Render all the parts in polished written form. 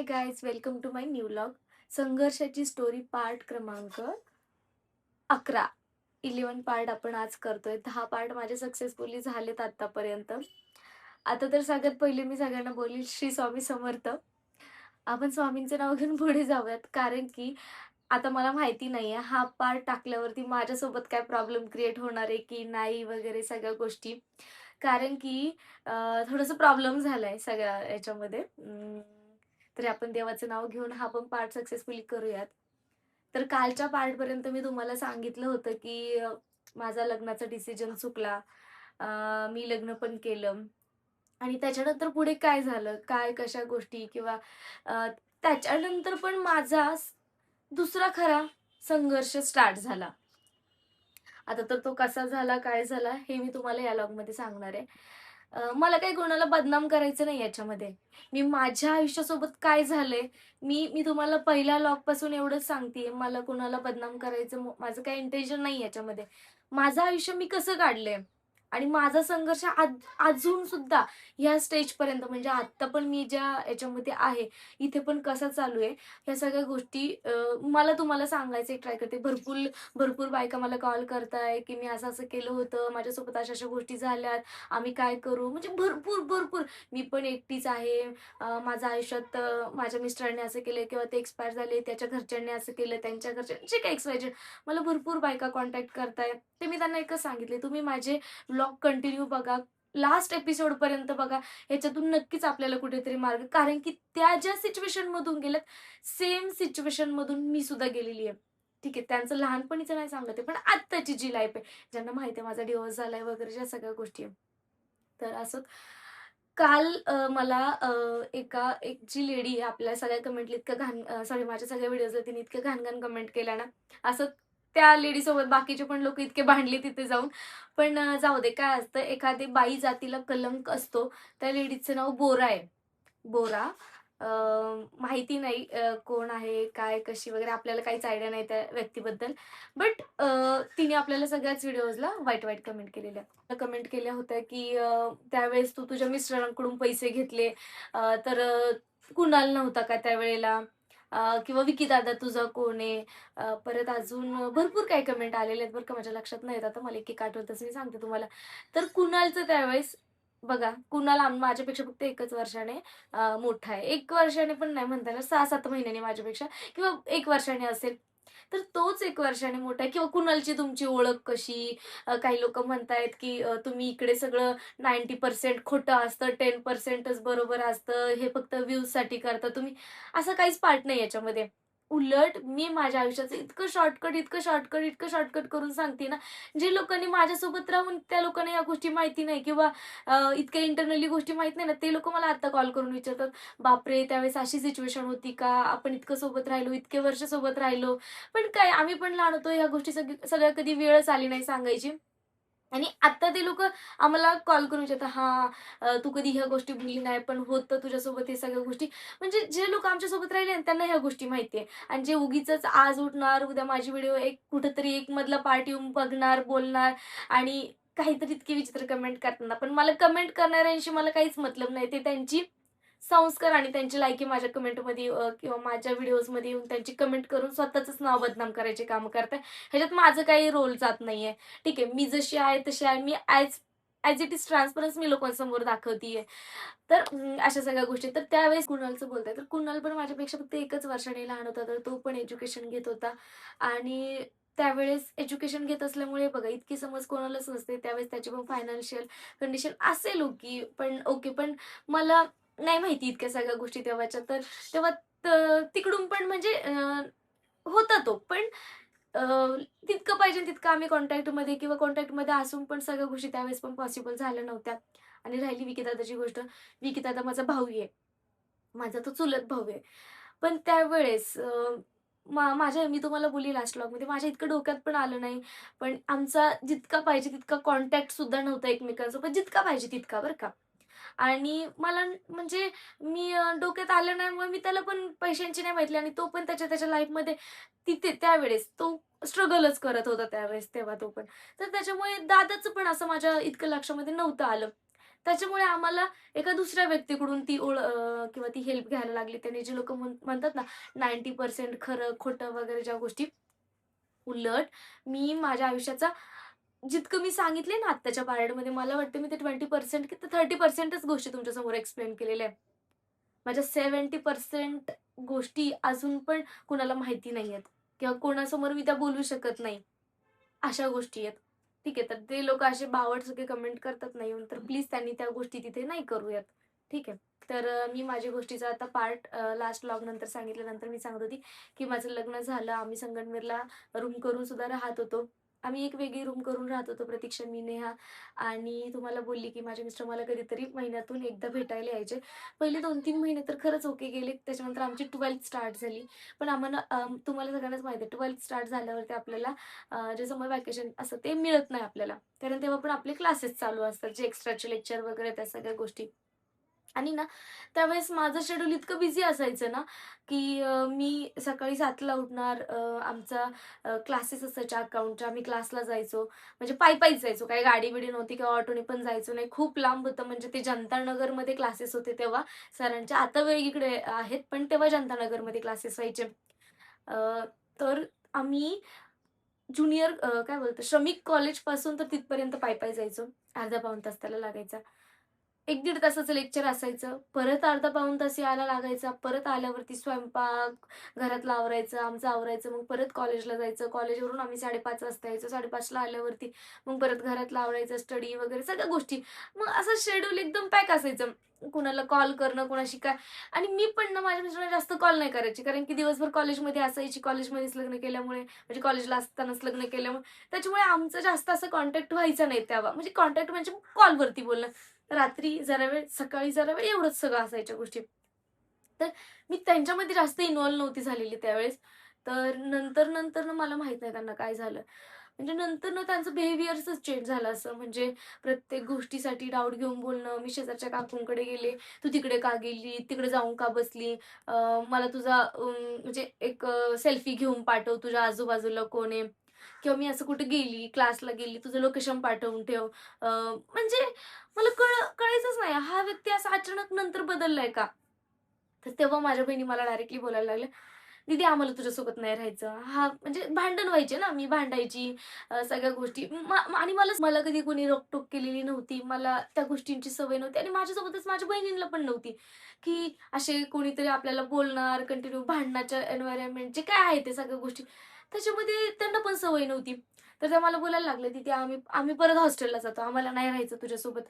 High guys, welcome to my new vlog. संघर्षाची story part क्रमांक 11. 11 part आपण आज करतोय. 10 पार्ट माझे सक्सेसफुली झालेत आतापर्यंत. आता तर सगळ्यात पहिले मी सगळ्यांना बोलेल, श्री स्वामी समर्थ. आपण स्वामींचं नाव घेऊन पुढे जाऊयात, कारण की आता मला माहिती नाहीये हा पार्ट टाकल्यावरती माझ्यासोबत काय प्रॉब्लेम क्रिएट होणार आहे की नाही वगैरे सगळ्या गोष्टी. कारण की थोडंसं प्रॉब्लेम झालाय सगळ्या याच्यामध्ये. तरी आपण देवाचं नाव घेऊन हा पण पार्ट सक्सेसफुली करूयात. तर कालच्या पार्टपर्यंत मी तुम्हाला सांगितलं होतं की माझा लग्नाचा डिसिजन चुकला. मी लग्न पण केलं आणि त्याच्यानंतर पुढे काय झालं, काय कशा गोष्टी किंवा अ, त्याच्यानंतर पण माझा दुसरा खरा संघर्ष स्टार्ट झाला. आता तर तो कसा झाला, काय झाला हे मी तुम्हाला या लॉगमध्ये सांगणार आहे. मला काही कोणाला बदनाम करायचं नाही याच्यामध्ये. मी माझ्या आयुष्यासोबत काय झालंय, मी मी तुम्हाला पहिल्या लॉगपासून एवढंच सांगतेय. मला कोणाला बदनाम करायचं माझं काही इंटेन्शन नाही याच्यामध्ये. माझं आयुष्य मी कसं काढलंय आणि माझा संघर्ष अजून सुद्धा ह्या स्टेजपर्यंत म्हणजे आत्ता पण मी ज्या याच्यामध्ये आहे, इथे पण कसा चालू आहे, ह्या सगळ्या गोष्टी मला तुम्हाला सांगायचं ट्राय करते. भरपूर भरपूर बायका मला कॉल करताय, की मी असं-असं केलं होतं, माझ्यासोबत अशा-अशा गोष्टी झाल्यात, आम्ही काय करू? म्हणजे भरपूर, भरपूर. मी पण एकटीच आहे. माझ्या आयुष्यात माझ्या मिस्टरांनी असं केलं किंवा ते एक्सपायर झाले, त्याच्या घरच्यांनी असं केलं, त्यांच्या घरच्यांनी जे काही एक्स-वाय-झेड. मला भरपूर बायका कॉन्टॅक्ट करताय. ते मी त्यांना एकच सांगितले, तुम्ही माझे व्लॉग कंटिन्यू बघा. लास्ट एपिसोडपर्यंत बघा. ह्याच्यातून नक्कीच आपल्याला कुठेतरी मार्ग, कारण की त्या ज्या सिच्युएशनमधून गेल्यात, सेम सिच्युएशनमधून मी सुद्धा गेलेली आहे. ठीक आहे, त्यांचं लहानपणीचं नाही सांगत आहे, पण आत्ताची जी लाईफ आहे, ज्यांना माहिती आहे माझा डिव्होर्स झालाय वगैरे ज्या सगळ्या गोष्टी आहे. तर असं काल मला एक जी लेडी आहे आपल्या सगळ्या कमेंटला इतकं घाण, सॉरी, माझ्या सगळ्या व्हिडिओजला तिने इतक्या घाण-घाण कमेंट केल्या ना, असं त्या लेडीसोबत बाकीचे पण लोकं इतके भांडले तिथे जाऊन. पण जाऊ दे, काय असतं, एखादी बाई जातीला कलंक असतो. त्या लेडीचं नाव बोरा आहे. बोरा. अ, माहिती नाही कोण आहे, काय, कशी वगैरे आपल्याला काहीच आयडिया नाही त्या व्यक्तीबद्दल. बट तिने आपल्याला सगळ्याच व्हिडिओजला वाईट-वाईट कमेंट केलेल्या. कमेंट केल्या होत्या, की त्यावेळेस तू तुझ्या मिस्टरांकडून पैसे घेतले, तर कुणाल नव्हता का त्यावेळेला? किंवा विकी दादा तुझा कोण आहे? परत अजून भरपूर काही कमेंट आलेले आहेत बरं का, माझ्या लक्षात नाही येत आता. मला एक-एक आठवतच मी सांगते तुम्हाला. तर कुणालचं त्यावेळेस बघा, कुणाल माझ्यापेक्षा फक्त 1च वर्षाने मोठा आहे. 1 वर्षाने पण नाही म्हणता येणार, 6-7 महिन्यांनी माझ्यापेक्षा किंवा 1 वर्षाने असेल. तर तोच 1 वर्षाने मोठा आहे. किंवा कुणालची तुमची ओळख कशी? काही लोकं म्हणतायत, की तुम्ही इकडे सगळं 90% खोटं असतं, 10%च बरोबर असतं, हे फक्त व्ह्यूजसाठी करता तुम्ही. असं काहीच पार्ट नाही याच्यामध्ये. उलट मी माझ्या आयुष्याचं इतकं शॉर्टकट, इतकं शॉर्टकट, इतकं शॉर्टकट करून सांगते ना, जे लोकांनी माझ्यासोबत राहून त्या लोकांना या गोष्टी माहिती नाही किंवा इतक्या इंटरनली गोष्टी माहीत नाही ना, ते लोकं मला आता कॉल करून विचारतात, "बापरे! त्यावेळेस अशी सिच्युएशन होती का? आपण इतकं सोबत राहिलो, इतके वर्ष सोबत राहिलो." पण काय, आम्ही पण लहान होतो. ह्या गोष्टी सगळ्या कधी वेळच आली नाही सांगायची. आणि आता ते लोकं आम्हाला कॉल करून विचारतात, "हां, तू कधी ह्या गोष्टी बोलली नाही, पण होतं तुझ्यासोबत हे सगळ्या गोष्टी." म्हणजे जे लोकं आमच्यासोबत राहिले ना, त्यांना ह्या गोष्टी माहिती आहे. आणि जे उगीचच आज उठणार, उद्या माझी व्हिडिओ कुठेतरी एक मधला पार्ट येऊन बघणार, बोलणार आणि काहीतरी इतकी विचित्र कमेंट करतात. पण मला कमेंट करणाऱ्यांशी मला काहीच मतलब नाही. ते त्यांची संस्कार आणि त्यांची लायकी माझ्या कमेंटमध्ये किंवा माझ्या व्हिडिओजमध्ये येऊन त्यांची कमेंट करून स्वतःचंच नाव बदनाम करायचे कामं करताय. ह्याच्यात माझं काही रोल जात नाहीये. ठीक आहे, मी जशी आहे तशी आहे. मी ॲज इट इज ट्रान्सपरन्स मी लोकांसमोर दाखवतीये. तर अशा सगळ्या गोष्टी. तर त्यावेळेस कुणालचं बोलताय, तर कुणाल पण माझ्यापेक्षा फक्त 1च वर्षाने लहान होता. तर तो पण एज्युकेशन घेत होता आणि त्यावेळेस एज्युकेशन घेत असल्यामुळे बघा, इतकी समज कोणालाच नसते. त्यावेळेस त्याची पण फायनान्शियल कंडिशन असेल ओके, पण मला नाही माहिती इतक्या सगळ्या गोष्टी तेव्हाच्या. तर तेव्हा तिकडून पण म्हणजे होता तो. पण अ, तितकं पाहिजे तितकं आम्ही कॉन्टॅक्टमध्ये किंवा कॉन्टॅक्टमध्ये असून पण सगळ्या गोष्टी त्यावेळेस पण पॉसिबल झाल्या नव्हत्या. आणि राहिली विकी दादाची गोष्ट. विकी दादा माझा भाऊ आहे. माझा तो चुलत भाऊ आहे. पण त्यावेळेस मी तुम्हाला बोलली लास्ट व्लॉगमध्ये, माझ्या इतकं डोक्यात पण आलं नाही. पण आमचा जितका पाहिजे तितका कॉन्टॅक्ट सुद्धा नव्हता एकमेकांसोबत. जितका पाहिजे तितका बरं का. आणि मला म्हणजे मी डोक्यात आलं नाही, मग मी त्याला पण पैशांची नाही मागितली आणि तो पण त्याच्या त्याच्या लाईफमध्ये तिथे त्यावेळेस तो स्ट्रगलच करत होता त्यावेळेस तेव्हा तो पण. तर त्याच्यामुळे दादाचं पण असं माझ्या इतकं लक्षामध्ये नव्हतं आलं. त्याच्यामुळे आम्हाला एका दुसऱ्या व्यक्तीकडून किंवा ती हेल्प घ्यायला लागली. त्याने जे लोकं म्हणतात ना 90% खरं, खोटं वगैरे ज्या गोष्टी. उलट मी माझ्या आयुष्याचा जितकं मी सांगितले ना आत्ताच्या पार्टमध्ये, मला वाटतं मी ते 20% की 30%च गोष्टी तुमच्यासमोर एक्सप्लेन केलेल्या आहेत. माझ्या 70% गोष्टी अजून पण कुणाला माहिती नाहीयेत किंवा कोणासमोर मी त्या बोलू शकत नाही. अशा गोष्टी आहेत. ठीक आहे, तर ते लोकं असे बावट सगळे कमेंट करतात ना येऊन, तर प्लीज त्यांनी त्या गोष्टी तिथे नाही करूयात. ठीक आहे. तर मी माझ्या गोष्टीचा आता पार्ट लास्ट व्लॉगनंतर सांगितल्यानंतर मी सांगत होती, की माझं लग्न झालं. आम्ही संगमनेरला रूम करून सुद्धा राहत होतो. आम्ही एक वेगळी रूम करून राहत होतो प्रतीक्षा, मी, नेहा. आणि तुम्हाला बोलली, की माझे मिस्टर मला कधीतरी महिन्यातून एकदा भेटायला यायचे. पहिले 2-3 महिने तर खरंच ओके गेले. त्याच्यानंतर आमची 12th स्टार्ट झाली. पण आम्हाला तुम्हाला सगळ्यांनाच माहिती आहे 12th स्टार्ट झाल्यावरती आपल्याला जे समर व्हॅकेशन असतं ते मिळत नाही आपल्याला. कारण तेव्हा पण आपले क्लासेस चालू असतात, जे एक्स्ट्राचे लेक्चर वगैरे त्या सगळ्या गोष्टी. आणि ना त्यावेळेस माझं शेड्यूल इतकं बिझी असायचं ना, की मी सकाळी 7:00ला उठणार. आमचा क्लासेस असायचे अकाउंटचे. आम्ही क्लासला जायचो. म्हणजे पायी-पायीच जायचो. काही गाडी-बिडी नव्हती किंवा ऑटोने पण जायचो नाही. खूप लांब होतं. म्हणजे ते जनता नगरमध्ये क्लासेस होते तेव्हा सरांचे. आता वेगळीकडे आहेत, पण तेव्हा जनता नगरमध्ये क्लासेस व्हायचे. अ, तर आम्ही काय बोलतात श्रमिक कॉलेजपासून तर तिथपर्यंत पायी-पायी जायचो. अर्धा पाऊण तास त्याला लागायचा. 1-1.5 तासाचं लेक्चर असायचं. परत अर्धा पाऊण तास यायला लागायचा. परत आल्यावरती स्वयंपाक, घरातलं आवरायचं, आमचं आवरायचं. मग परत कॉलेजला जायचं. कॉलेजवरून आम्ही 5:30 वाजता यायचो. 5:30ला आल्यावरती मग परत घरातलं आवरायचं, स्टडी वगैरे सगळ्या गोष्टी. मग असं शेड्यूल एकदम पॅक असायचं. कुणाला कॉल करणं, कुणाशी काय. आणि मी पण ना माझ्या मिस्टरांना जास्त कॉल नाही करायची. कारण की दिवसभर कॉलेजमध्ये असायची. कॉलेजमध्येच लग्न केल्यामुळे, म्हणजे कॉलेजला असतानाच लग्न केल्यामुळे, त्याच्यामुळे आमचं जास्त असं कॉन्टॅक्ट व्हायचा नाही तेव्हा. म्हणजे कॉन्टॅक्ट म्हणजे कॉलवरती बोलणं. रात्री जरा वेळ, सकाळी जरा वेळ एवढंच सगळं असायच्या गोष्टी. तर मी त्यांच्यामध्ये जास्त इन्व्हॉल्व नव्हती झालेली त्यावेळेस. तर नंतर ना मला माहीत नाही त्यांना काय झालं. म्हणजे नंतर ना त्यांचं बिहेवियर्सच चेंज झालं असं. म्हणजे प्रत्येक गोष्टीसाठी डाऊट घेऊन बोलणं. मी शेजारच्या काकूंकडे गेले, "तू तिकडे का गेली? तिकडे जाऊन का बसली? मला तुझा म्हणजे एक सेल्फी घेऊन पाठव, तुझ्या आजूबाजूला कोण आहे?" किंवा मी असं कुठे गेली, क्लासला गेली, तुझं लोकेशन पाठवून ठेव. म्हणजे मला कळायचंच नाही, हा व्यक्ती असा अचानक नंतर बदललाय का? तर तेव्हा माझ्या बहिणी मला डायरेक्टली बोलायला लागल्या, "दीदी आम्हाला तुझ्यासोबत नाही राहायचं." हां, म्हणजे भांडण व्हायचे ना, मी भांडायची सगळ्या गोष्टी. आणि मला कधी कोणी रोकटोक केलेली नव्हती. मला त्या गोष्टींची सवय नव्हती आणि माझ्यासोबतच माझ्या बहिणींना पण नव्हती, की असे कोणीतरी आपल्याला बोलणार, कंटिन्यू भांडणाच्या एन्व्हायर्नमेंट जे काय आहे ते सगळ्या गोष्टी, त्याच्यामध्ये त्यांना पण सवय नव्हती. तर त्या मला बोलायला लागल्या, "दीदी आम्ही आम्ही परत हॉस्टेलला जातो. आम्हाला नाही राहायचं तुझ्यासोबत."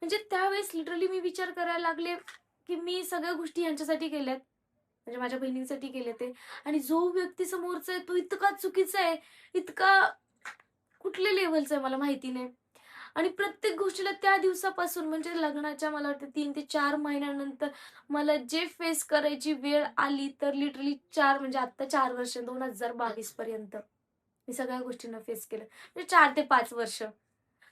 म्हणजे त्यावेळेस लिटरली मी विचार करायला लागले, की मी सगळ्या गोष्टी ह्यांच्यासाठी केल्यात. म्हणजे माझ्या बहिणींसाठी केले ते. आणि जो व्यक्ती समोरचा आहे तो इतका चुकीचा आहे, इतका कुठल्या लेव्हलचा आहे मला माहिती नाही. आणि प्रत्येक गोष्टीला त्या दिवसापासून म्हणजे लग्नाच्या मला वाटतं 3 ते 4 महिन्यानंतर मला जे फेस करायची वेळ आली, तर लिटरली 4 म्हणजे आत्ता 4 वर्ष 2022 पर्यंत मी सगळ्या गोष्टींना फेस केलं. म्हणजे 4 ते 5 वर्ष.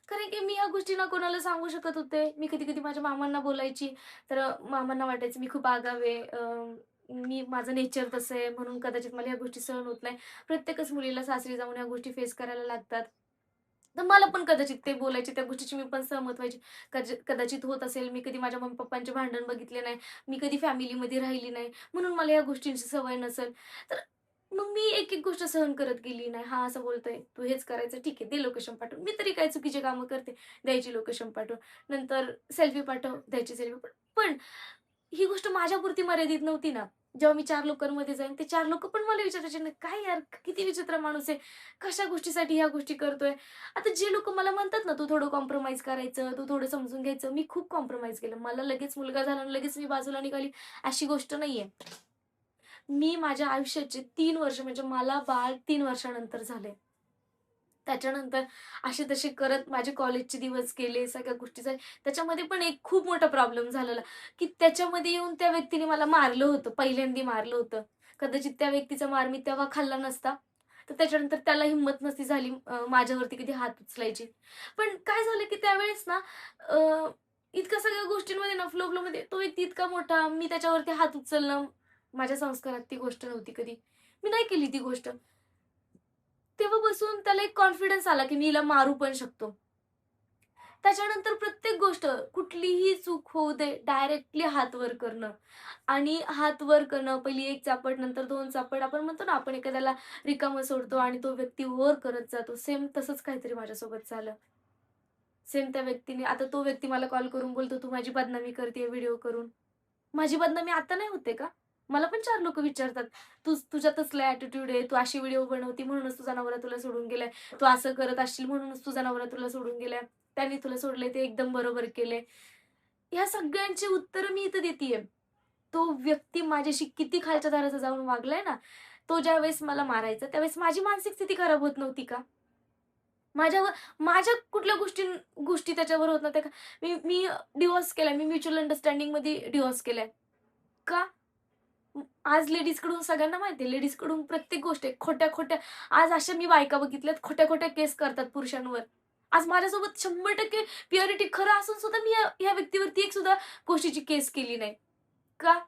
कारण की मी ह्या गोष्टी ना कोणाला सांगू शकत होते. मी कधी-कधी माझ्या मामांना बोलायची, तर मामांना वाटायचं मी खूप आगाऊ आहे. माझं नेचर तसं आहे म्हणून कदाचित मला ह्या गोष्टी सहन होत नाही. प्रत्येकच मुलीला सासरी जाऊन ह्या गोष्टी फेस करायला लागतात. तर मला पण कदाचित ते बोलायचे, त्या गोष्टीची मी पण सहमत व्हायची. कदाचित होत असेल, मी कधी माझ्या मम्मी-पप्पांचे भांडण बघितले नाही. मी कधी फॅमिलीमध्ये राहिली नाही. म्हणून मला या गोष्टींची सवय नसेल. तर मग मी एक-एक गोष्ट सहन करत गेली. नाही हा असं बोलतोय, तू हेच करायचं ठीक आहे, दे लोकेशन पाठवून. मी तरी काय चुकीची कामं करते, द्यायची लोकेशन पाठवून. नंतर सेल्फी पाठव, द्यायची सेल्फी पण ही गोष्ट माझ्यापुरती मर्यादित नव्हती ना. जेव्हा मी 4 लोकांमध्ये जाईन, ते 4 लोकं पण मला विचारायचे ना, "काय यार, किती विचित्र माणूस आहे. कशा गोष्टीसाठी ह्या गोष्टी करतोय?" आता जे लोकं मला म्हणतात ना, "तू थोडं कॉम्प्रोमाईज करायचं, तू थोडं समजून घ्यायचं." मी खूप कॉम्प्रोमाईज केलं. मला लगेच मुलगा झाला आणि लगेच मी बाजूला निघाली, अशी गोष्ट नाहीये. मी माझ्या आयुष्याचे 3 वर्ष म्हणजे मला बाळ 3 वर्षानंतर झालंय. त्याच्यानंतर असे तसे करत माझे कॉलेजचे दिवस गेले, सगळ्या गोष्टी झाल्या. त्याच्यामध्ये पण एक खूप मोठा प्रॉब्लेम झालेला, की त्याच्यामध्ये येऊन त्या व्यक्तीने मला मारलं होतं, पहिल्यांदा मारलं होतं. कदाचित त्या व्यक्तीचा मार मी तेव्हा खाल्ला नसता, तर त्याच्यानंतर त्याला हिंमत नसती झाली माझ्यावरती कधी हात उचलायची. पण काय झालं, की त्यावेळेस ना इतक्या सगळ्या गोष्टींमध्ये ना फ्लो-फ्लोमध्ये तो व्यक्ती इतका मोठा, मी त्याच्यावरती हात उचलणं, माझ्या संस्कारात ती गोष्ट नव्हती कधी. मी नाही केली ती गोष्ट. तेव्हापासून त्याला एक कॉन्फिडन्स आला, की मी हिला मारू पण शकतो. त्याच्यानंतर प्रत्येक गोष्ट, कुठलीही चूक होऊ दे, डायरेक्टली हात वर करणं आणि हात वर करणं. पहिली 1 चापट, नंतर 2 चापट. आपण म्हणतो ना, आपण एखाद्याला रिकामं सोडतो आणि तो व्यक्ती वर करत जातो. सेम तसंच काहीतरी माझ्यासोबत झालं. सेम त्या व्यक्तीने आता तो व्यक्ती मला कॉल करून बोलतो, "तू माझी बदनामी करतीये व्हिडिओ करून." माझी बदनामी आता नाही होते का? मला पण 4 लोकं विचारतात, तुझ्यात असला ॲटिट्यूड आहे, तू अशी व्हिडिओ बनवती म्हणूनच तुझा नवरा तुला सोडून गेलाय. तू असं करत असशील म्हणूनच तुझा नवरा तुला सोडून गेलाय. त्याने तुला सोडलंय ते एकदम बरोबर केलंय." ह्या सगळ्यांची उत्तरं मी इथं देतीये. तो व्यक्ती माझ्याशी किती खालच्या दाराचा जाऊन वागलाय ना, तो ज्यावेळेस मला मारायचा, त्यावेळेस माझी मानसिक स्थिती खराब होत नव्हती का? माझ्यावर माझ्या कुठल्या गोष्टी त्याच्यावर होत नव्हत्या का? मी मी डिव्होर्स केलाय. मी म्युच्युअल अंडरस्टँडिंगमध्ये डिव्होर्स केलाय. का? आज लेडीजकडून सगळ्यांना माहिती आहे, लेडीजकडून प्रत्येक गोष्ट आहे. खोट्या-खोट्या आज अशा मी बायका बघितल्यात, खोट्या-खोट्या केस करतात पुरुषांवर. आज माझ्यासोबत 100% प्युरिटी खरं असून सुद्धा मी या व्यक्तीवरती एक सुद्धा गोष्टीची केस केली नाही. का?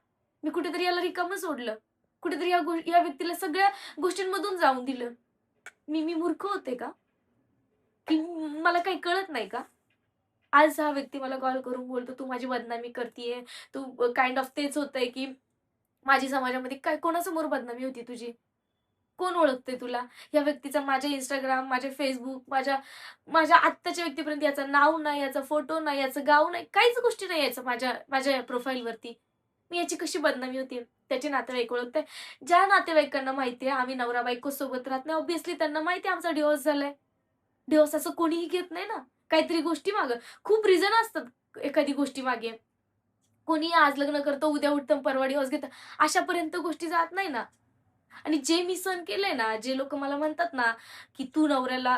मी कुठेतरी याला रिकामं सोडलं. कुठेतरी या व्यक्तीला सगळ्या गोष्टींमधून जाऊन दिलं. मी मूर्ख होते का? की मला काही कळत नाही का? आज हा व्यक्ती मला कॉल करून बोलतो, "तू माझी बदनामी करतीये." तू काइंड ऑफ तेच होतंय, की माझी समाजामध्ये काय कोणासमोर बदनामी होती तुझी? कोण ओळखतंय तुला? या व्यक्तीचा माझ्या Instagram, माझ्या Facebook, माझ्या माझ्या आत्ताच्या व्यक्तीपर्यंत याचं नाव नाही, याचा फोटो नाही, याचं गाव नाही, काहीच गोष्टी नाही याचं माझ्या माझ्या प्रोफाईलवरती. मी याची कशी बदनामी होतीये? त्याचे नातेवाईक ओळखताय. ज्या नातेवाईकांना माहिती आहे आम्ही नवरा-बायको सोबत राहत नाही, ऑब्व्हियसली त्यांना माहिती आहे आमचा डिव्होर्स झालाय. डिव्होर्स असं कोणीही घेत नाही ना. काहीतरी गोष्टी मागे खूप रिझन असतात एखादी गोष्टीमागे. कोणी आज लग्न करतं, उद्या उठतं, परवा डिव्होर्स घेतं. अशापर्यंत गोष्टी जात नाही ना. आणि जे मी सहन केलंय ना, जे लोकं मला म्हणतात ना, की तू नवऱ्याला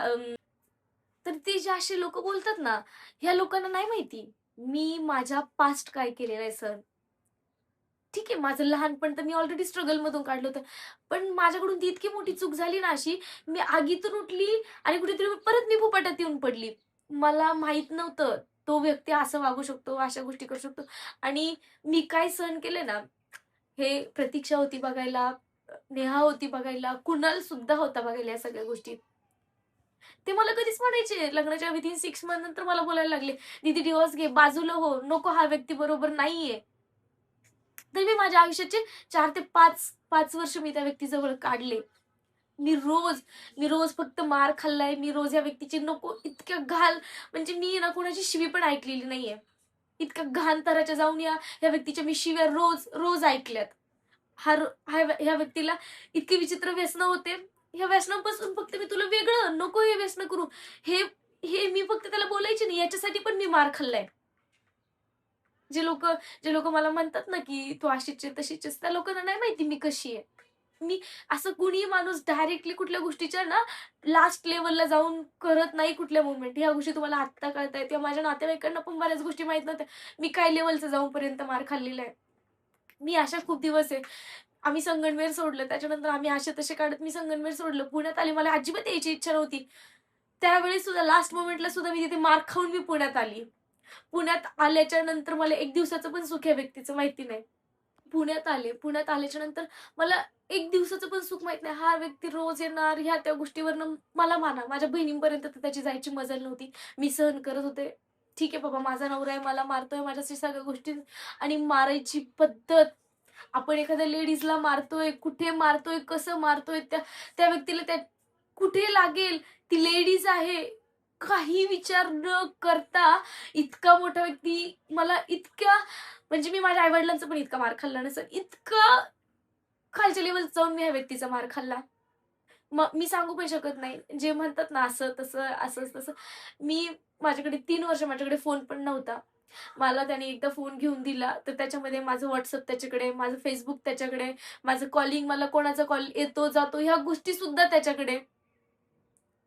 तर ते जे असे लोकं बोलतात ना, ह्या लोकांना नाही माहिती. मी माझ्या पास्ट काय केलेलं आहे सहन. ठीक आहे, माझं लहानपण तर मी ऑलरेडी स्ट्रगलमधून काढलं होतं. पण माझ्याकडून ती इतकी मोठी चूक झाली ना अशी, मी आगीतून उठली आणि कुठेतरी परत मी भुपाटात येऊन पडली. मला माहीत नव्हतं, तो व्यक्ती असं वागू शकतो, अशा गोष्टी करू शकतो आणि मी काय सहन केले ना, हे प्रतीक्षा होती बघायला, नेहा होती बघायला, कुणाल सुद्धा होता बघायला या सगळ्या गोष्टी. ते मला कधीच म्हणायचे लग्नाच्या विथिन 6 मंथ नंतर मला बोलायला लागले, "दीदी डिव्होर्स घे, बाजूला हो, नको हा व्यक्ती बरोबर नाहीये." तर मी माझ्या आयुष्याचे 4 ते 5 वर्ष मी त्या व्यक्तीजवळ काढले. मी रोज मी रोज फक्त मार खाल्लाय. मी रोज या व्यक्तीची नको इतक्या घाण म्हणजे मी ना कोणाची शिवी पण ऐकलेली नाहीये. इतक्या घाण तऱ्हेच्या जाऊन या व्यक्तीच्या मी शिव्या रोज ऐकल्यात. ह्या व्यक्तीला इतकी विचित्र व्यसनं होते. ह्या व्यसनापासून फक्त मी तुला वेगळं नको हे व्यसनं करू. हे हे मी फक्त त्याला बोलायचे नाही. याच्यासाठी पण मी मार खाल्लाय. जे लोकं जे लोकं मला म्हणतात ना, की "तू अशीच आहे, तशीच आहेस." त्या लोकांना नाही माहिती मी कशी आहे. मी असं कुणीही माणूस डायरेक्टली कुठल्या गोष्टीच्या ना लास्ट लेव्हलला जाऊन करत नाही कुठल्या मोमेंट. ह्या गोष्टी तुम्हाला आत्ता कळतायत किंवा माझ्या नातेवाईकांना पण बऱ्याच गोष्टी माहीत नव्हत्या. मी काय लेव्हलचं जाऊनपर्यंत मार खाल्लेला आहे. मी अशा खूप दिवस आहे. आम्ही संगमनेर सोडलं. त्याच्यानंतर आम्ही असे तसे काढत मी संगमनेर सोडलं. पुण्यात आले. मला अजिबात यायची इच्छा नव्हती. त्यावेळेस सुद्धा लास्ट मोमेंटला सुद्धा मी तिथे मार खाऊन मी पुण्यात आली. पुण्यात आल्याच्या नंतर मला 1 दिवसाचं पण सुख या व्यक्तीचं माहिती नाही. पुण्यात आले. पुण्यात आल्याच्या नंतर मला 1 दिवसाचं पण सुख माहीत नाही. हा व्यक्ती रोज येणार, ह्या त्या गोष्टीवरनं मला माना. माझ्या बहिणींपर्यंत तर त्याची जायची मजाल नव्हती. मी सहन करत होते. ठीक आहे बाबा, माझा नवरा आहे, मला मारतोय, माझ्याशी सगळ्या गोष्टी आणि मारायची पद्धत, आपण एखाद्या लेडीजला मारतोय, कुठे मारतोय, कसं मारतोय, त्या त्या व्यक्तीला त्या कुठे लागेल, ती लेडीज आहे, काही विचार न करता इतका मोठा व्यक्ती मला इतक्या म्हणजे मी माझ्या आई-वडिलांचा पण इतका मार खाल्ला नसेल. इतका खालच्या लेव्हलचा जाऊन मी ह्या व्यक्तीचा मार खाल्ला. मग मी सांगू पण शकत नाही. जे म्हणतात ना असं तसं, असं तसं. मी माझ्याकडे 3 वर्ष माझ्याकडे फोन पण नव्हता. मला त्याने एकदा फोन घेऊन दिला, तर त्याच्यामध्ये माझं WhatsApp त्याच्याकडे, माझं Facebook त्याच्याकडे, माझं कॉलिंग मला कोणाचा कॉल येतो, जातो ह्या गोष्टीसुद्धा त्याच्याकडे.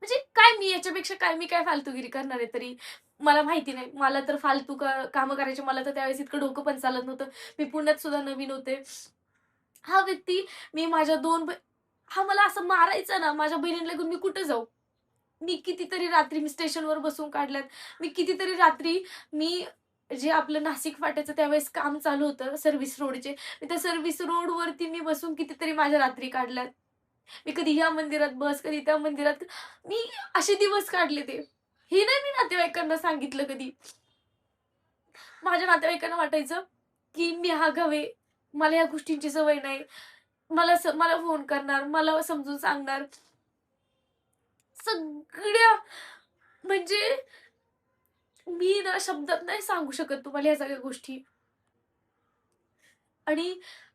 म्हणजे काय मी याच्यापेक्षा काय मी काय फालतूगिरी करणार आहे तरी? मला माहिती नाही. मला तर फालतू कामं करायची. मला तर त्यावेळेस इतकं डोकं पण चालत नव्हतं. मी पुण्यात सुद्धा नवीन होते. हा व्यक्ती मी माझ्या 2 हा मला असं मारायचा ना, माझ्या बहिणीला घेऊन मी कुठे जाऊ? मी कितीतरी रात्री मी स्टेशनवर बसून काढल्यात. मी कितीतरी रात्री मी जे आपलं नाशिक फाट्याचं त्यावेळेस काम चालू होतं सर्व्हिस रोडचे. मी त्या सर्व्हिस रोडवरती मी बसून कितीतरी माझ्या रात्री काढल्यात. मी कधी ह्या मंदिरात बस, कधी त्या मंदिरात मी असे दिवस काढले ते. हे नाही मी नातेवाईकांना सांगितलं कधी. माझ्या नातेवाईकांना वाटायचं की मी आगाऊ आहे, मला या गोष्टींची सवय नाही. मला फोन करणार, मला समजून सांगणार. सगळ्या म्हणजे मी ना शब्दात नाही सांगू शकत तुम्हाला या सगळ्या गोष्टी. आणि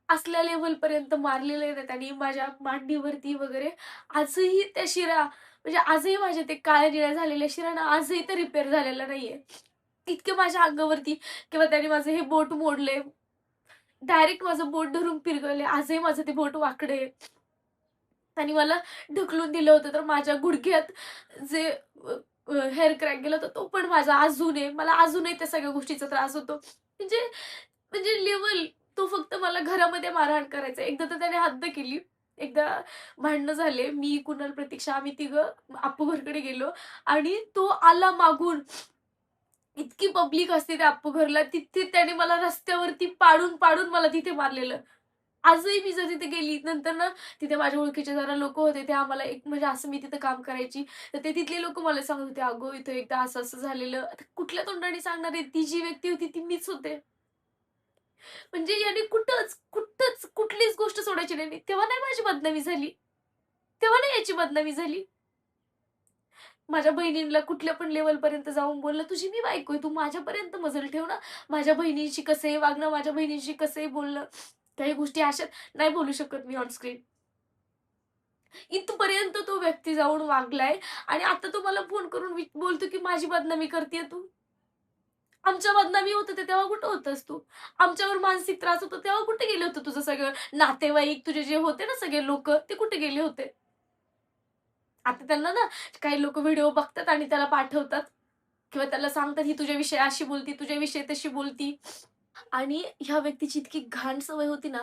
असल्या लेव्हलपर्यंत मारलेलं आहे ना त्यांनी माझ्या मांडीवरती वगैरे. आजही त्या शिरा म्हणजे आजही माझ्या ते काळ्या निळ्या झालेल्या शिरा ना आजही तर रिपेअर झालेला नाहीये. इतके माझ्या अंगावरती किंवा त्याने माझं हे बोट मोडलंय. डायरेक्ट माझं बोट धरून फिरवलंय. आजही माझं ते बोट वाकडं आहे. त्याने मला ढकलून दिलं होतं तर माझ्या गुडघ्यात जे हेअर क्रॅक गेला होता तो पण माझा अजून आहे. मला अजूनही त्या सगळ्या गोष्टीचा त्रास होतो. म्हणजे म्हणजे लेव्हल तो फक्त मला घरामध्ये मारहाण करायचा. एकदा तर त्याने हद्द केली. एकदा भांडणं झाले. मी, कुणाल, प्रतीक्षा आम्ही तिघं अप्पूघरकडे गेलो आणि तो आला मागून. इतकी पब्लिक असते त्या अप्पूघरला. तिथे त्याने मला रस्त्यावरती पाडून मला तिथे मारलेलं. आजही मी जर तिथे गेली नंतर ना तिथे माझ्या ओळखीचे जरा लोकं होते. ते आम्हाला एक म्हणजे असं मी तिथं काम करायची. तर ते तिथले लोकं मला सांगत होते, "अगं इथं एकदा असं-असं झालेलं." आता कुठल्या तोंडाने सांगणार आहे? ती जी व्यक्ती होती ती मीच होते. म्हणजे याने कुठंच कुठलीच गोष्ट सोडायची नाही. तेव्हा नाही माझी बदनामी झाली. तेव्हा नाही याची बदनामी झाली. माझ्या बहिणींना कुठल्या पण लेव्हलपर्यंत जाऊन बोललं, "तुझी मी बायको आहे. तू माझ्यापर्यंत मजल ठेव ना. माझ्या बहिणींशी कसं आहे वागणं, माझ्या बहिणींशी कसं आहे बोलणं." काही गोष्टी अशा नाही बोलू शकत मी ऑन स्क्रीन. इथपर्यंत तो व्यक्ती जाऊन वागलाय आणि आता तो मला फोन करून बोलतो, की "माझी बदनामी करतीये तू." आमच्या बदनामी होत होते तेव्हा कुठं होतास तू? आमच्यावर मानसिक त्रास होतो तेव्हा कुठे गेले होते तुझं सगळं नातेवाईक तुझे जे होते ना सगळे लोकं ते कुठे गेले होते? आता त्यांना ना काही लोकं व्हिडिओ बघतात आणि त्याला पाठवतात किंवा त्याला सांगतात, "ही तुझ्याविषयी अशी बोलती, तुझ्याविषयी तशी बोलती." आणि ह्या व्यक्तीची इतकी घाण सवय होती ना,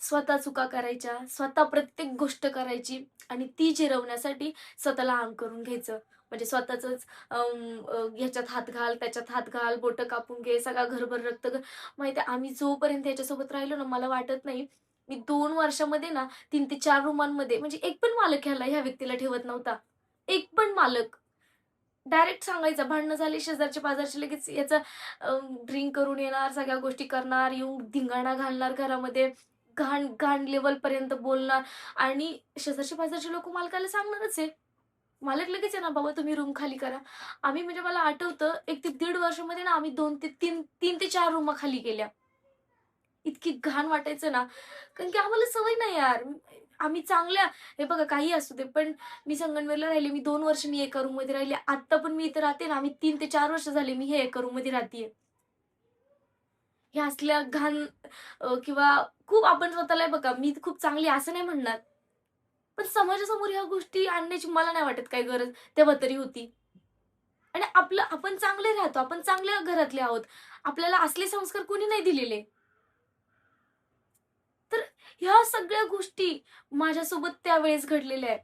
स्वतः चुका करायच्या, स्वतः प्रत्येक गोष्ट करायची आणि ती जिरवण्यासाठी स्वतःला आंग करून घ्यायचं. म्हणजे स्वतःचंच ह्याच्यात हात घाल, त्याच्यात हात घाल, बोटं कापून घे, सगळा घरभर रक्त माहिती आहे आम्ही जोपर्यंत ह्याच्यासोबत राहिलो ना, मला वाटत नाही मी 2 वर्षामध्ये ना 3 ते 4 रूमांमध्ये म्हणजे एक पण मालक ह्या व्यक्तीला ठेवत नव्हता. एक पण मालक. डायरेक्ट सांगायचा, भांडणं झाली शेजारचे-पाजारचे लगेच याचा ड्रिंक करून येणार, सगळ्या गोष्टी करणार, येऊन धिंगाणा घालणार घरामध्ये, घाण लेव्हलपर्यंत बोलणार आणि शेजारचे-पाजारचे लोकं मालकाला सांगणारच आहे. मालक लगेच आहे ना, "बाबा तुम्ही रूम खाली करा." आम्ही म्हणजे मला आठवतं 1 ते दीड वर्षामध्ये ना आम्ही 2 ते 3 ते 4 रूमा खाली केल्या. इतकी घाण वाटायचं ना, कारण की आम्हाला सवय नाही यार. आम्ही चांगल्या हे बघा काहीही असू दे, पण मी संगमनेरला राहिले. मी 2 वर्ष मी एका रूममध्ये राहिले. आत्ता पण मी इथे राहते ना, आम्ही 3 ते 4 वर्ष झाले मी हे एका रूममध्ये राहतीये. ह्या असल्या घाण किंवा खूप आपण स्वतःला बघा, मी खूप चांगली आहे असं नाही म्हणणार. पण समाजासमोर ह्या गोष्टी आणण्याची मला नाही वाटत काही गरज. तेव्हा तरी होती. आणि आपण चांगले राहतो. आपण चांगल्या घरातले आहोत. आपल्याला असले संस्कार कोणी नाही दिलेले. तर ह्या सगळ्या गोष्टी माझ्यासोबत त्यावेळेस घडलेल्या आहेत.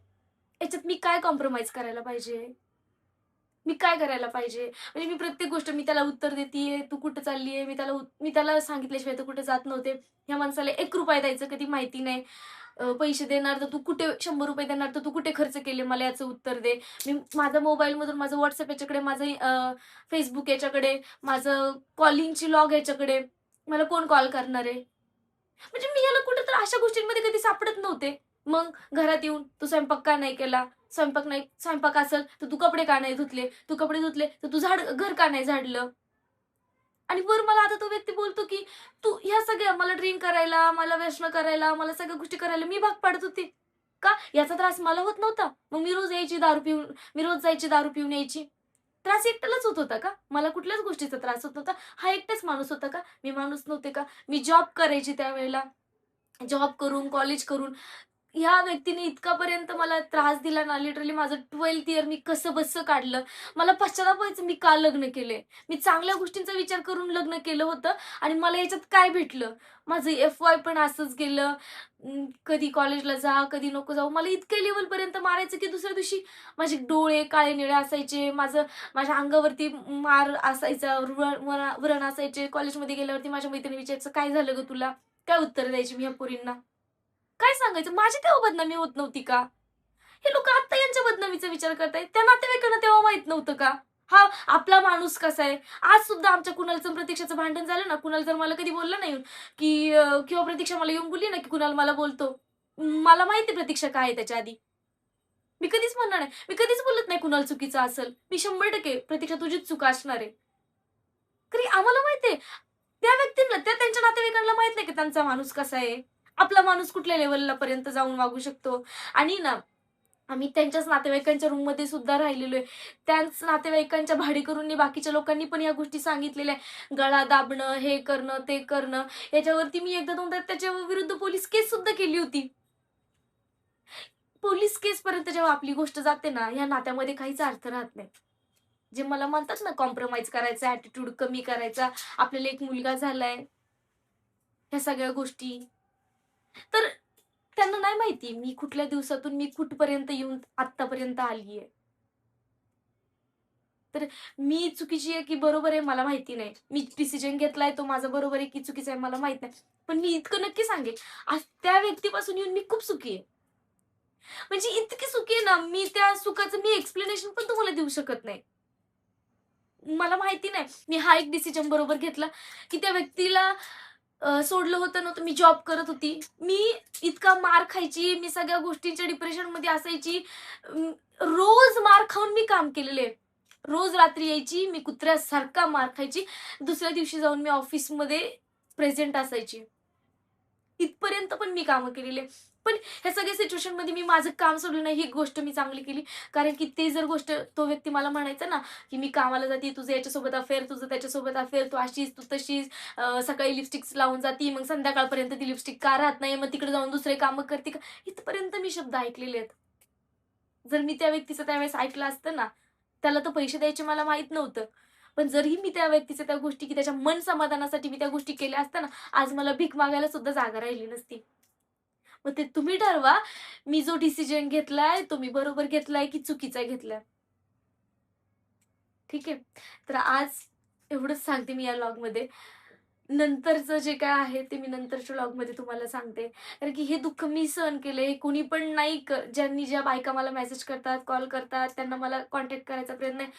याच्यात मी काय कॉम्प्रोमाईज करायला पाहिजे? मी काय करायला पाहिजे? म्हणजे मी प्रत्येक गोष्ट मी त्याला उत्तर देतीये, "तू कुठे चालली आहे?" मी त्याला सांगितल्याशिवाय तर कुठे जात नव्हते. ह्या माणसाला ₹1 द्यायचं कधी माहिती नाही. पैसे देणार तर तू कुठे ₹100 देणार तर तू कुठे खर्च केले मला याचं उत्तर दे. मी माझा मोबाईलमधून माझं WhatsApp याच्याकडे, माझं Facebook याच्याकडे, माझं कॉलिंगची लॉग याच्याकडे. मला कोण कॉल करणार आहे? म्हणजे मी याला कुठेतरी अशा गोष्टींमध्ये कधी सापडत नव्हते. मग घरात येऊन "तू स्वयंपाक का नाही केला? स्वयंपाक असेल तर तू कपडे का नाही धुतले? तू कपडे धुतले तर तू घर का नाही झाडलं?" आणि वर मला आता तो व्यक्ती बोलतो, की "तू ह्या सगळ्या मला ड्रिंक करायला, मला व्यसनं करायला, मला सगळ्या गोष्टी करायला मी भाग पाडत होते. का? याचा त्रास मला होत नव्हता. मग मी रोज जायची दारू पिऊन यायची. त्रास एकट्यालाच होत होता का? मला कुठल्याच गोष्टीचा त्रास होत नव्हता. हा एकटाच माणूस होता का? मी माणूस नव्हते का? मी जॉब करायची त्यावेळेला. जॉब करून, कॉलेज करून ह्या व्यक्तीने इतकापर्यंत मला त्रास दिला ना, लिटरली माझं 12th इयर मी कसंबसं काढलं. मला पश्चाताप व्हायचा मी का लग्न केलंय? मी चांगल्या गोष्टींचा विचार करून लग्न केलं होतं आणि मला याच्यात काय भेटलं? माझं एफ-वाय पण असंच गेलं. कधी कॉलेजला जा, कधी नको जाऊ. मला इतक्या लेव्हलपर्यंत मारायचं, की दुसऱ्या दिवशी माझे डोळे काळे-निळे असायचे. माझ्या अंगावरती मार असायचा, व्रण असायचे. कॉलेजमध्ये गेल्यावरती माझ्या मैत्रिणी विचारायचं, "काय झालं गं तुला?" काय उत्तर द्यायची मी ह्या पोरींना? काय सांगायचं? माझी तेव्हा बदनामी होत नव्हती का? हे लोकं आत्ता यांच्या बदनामीचा विचार करतायत. त्या नातेवाईकांना तेव्हा माहीत नव्हतं का? हा आपला माणूस कसा आहे. आज सुद्धा आमच्या कुणालचं प्रतीक्षाचं भांडण झालं ना, कुणाल जर मला कधी बोलला नाही की किंवा प्रतीक्षा मला येऊन बोलली ना की कुणाल मला बोलतो, मला माहिती प्रतीक्षा काय आहे त्याच्या आधी. मी कधीच म्हणणार नाही. मी कधीच बोलत नाही कुणाल चुकीचा असेल. मी 100% प्रतीक्षा तुझीच चूक असणार आहे. कारण आम्हाला माहिती आहे, त्या व्यक्तींना त्यांच्या नातेवाईकांना माहित नाही की त्यांचा माणूस कसा आहे. आपला माणूस कुठल्या लेव्हलला पर्यंत जाऊन वागू शकतो. आणि ना आम्ही त्यांच्याच नातेवाईकांच्या रूममध्ये सुद्धा राहिलेलो आहे. त्याच नातेवाईकांच्या भाडेकरूंनी बाकीच्या लोकांनी पण या गोष्टी सांगितलेल्या आहे. गळा दाबणं, हे करणं, ते करणं. याच्यावरती मी एकदा दोनदा त्याच्या विरुद्ध पोलीस केस सुद्धा केली होती. पोलीस केसपर्यंत जेव्हा आपली गोष्ट जाते ना, ह्या नात्यामध्ये काहीच अर्थ राहत नाही. जे मला म्हणतात ना कॉम्प्रोमाईज करायचा, ॲटिट्यूड कमी करायचा, आपल्याला एक मुलगा झालाय, ह्या सगळ्या गोष्टी. तर त्यांना नाही माहिती मी कुठल्या दिवसातून मी कुठपर्यंत येऊन आत्तापर्यंत आलीये. तर मी चुकीची आहे की बरोबर आहे मला माहिती नाही. मी डिसिजन घेतलाय तो माझा बरोबर आहे की चुकीचा आहे मला माहित नाही. पण मी इतकं नक्की सांगेन, आज त्या व्यक्तीपासून येऊन मी खूप सुखी आहे. म्हणजे इतकी सुखी आहे ना, मी त्या सुखाचं एक्सप्लेनेशन पण तुम्हाला देऊ शकत नाही. मला माहिती नाही, मी हा एक डिसिजन बरोबर घेतला, की त्या व्यक्तीला सोडलं होतं ना, तर मी जॉब करत होती. मी इतका मार खायची, मी सगळ्या गोष्टींच्या डिप्रेशनमध्ये असायची. रोज मार खाऊन मी काम केलेलं आहे. रोज रात्री यायची, मी कुत्र्यासारखा मार खायची. दुसऱ्या दिवशी जाऊन मी ऑफिसमध्ये प्रेझेंट असायची. इथपर्यंत पण मी कामं केलेली आहे. पण ह्या सगळ्या सिच्युएशनमध्ये मी माझं काम सोडलं नाही, ही गोष्ट मी चांगली केली. कारण की ते जर गोष्ट तो व्यक्ती मला म्हणायचा ना, की "मी कामाला जाते, तुझं याच्यासोबत अफेअर, तुझं त्याच्यासोबत अफेअर, तू अशीच, तू तशीच, सकाळी लिपस्टिक्स लावून जाती, मग संध्याकाळपर्यंत ती लिपस्टिक का राहत नाही, मग तिकडे जाऊन दुसरे कामं करते का?" इथपर्यंत मी शब्द ऐकलेले आहेत. जर मी त्या व्यक्तीचं त्यावेळेस ऐकलं असतं ना, त्याला तर पैसे द्यायचे मला माहीत नव्हतं. पण जरीही मी त्या व्यक्तीच्या त्या गोष्टी की त्याच्या मन समाधानासाठी मी त्या गोष्टी केल्या असत्या ना, आज मला भीक मागायला सुद्धा जागा राहिली नसती. मग ते तुम्ही ठरवा, मी जो डिसिजन घेतलाय, तो मी बरोबर घेतलाय की चुकीचा घेतलाय. ठीक आहे? तर आज एवढंच सांगते मी या व्लॉगमध्ये. नंतरचं जे काय आहे ते मी नंतरच्या व्लॉगमध्ये तुम्हाला सांगते. कारण की हे दुःख मी सहन केलंय. कोणी पण नाही ज्यांनी ज्या बायका मला मेसेज करतात, कॉल करतात, त्यांना मला कॉन्टॅक्ट करायचा प्रयत्न आहे.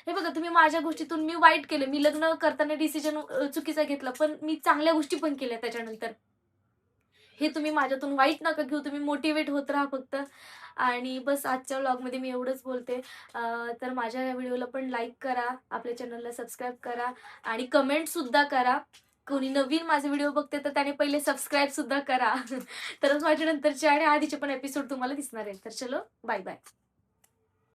हे बघा तुम्ही माझ्या गोष्टीतून मी वाईट केलं. मी लग्न करताना डिसिजन चुकीचा घेतला. पण मी चांगल्या गोष्टी पण केल्या त्याच्यानंतर. हे तुम्ही माझ्यातून वाईट नका घेऊ. तुम्ही मोटिव्हेट होत राहा फक्त. आणि बस आजच्या व्लॉगमध्ये मी एवढंच बोलते. तर माझ्या या व्हिडिओला पण लाईक करा, आपल्या चॅनलला सबस्क्राईब करा आणि कमेंट सुद्धा करा. कोणी नवीन माझे व्हिडिओ बघते तर त्याने पहिले सबस्क्राईब सुद्धा करा. तरच माझ्या नंतरचे आणि आधीचे पण एपिसोड तुम्हाला दिसणार आहेत. तर चलो बाय बाय.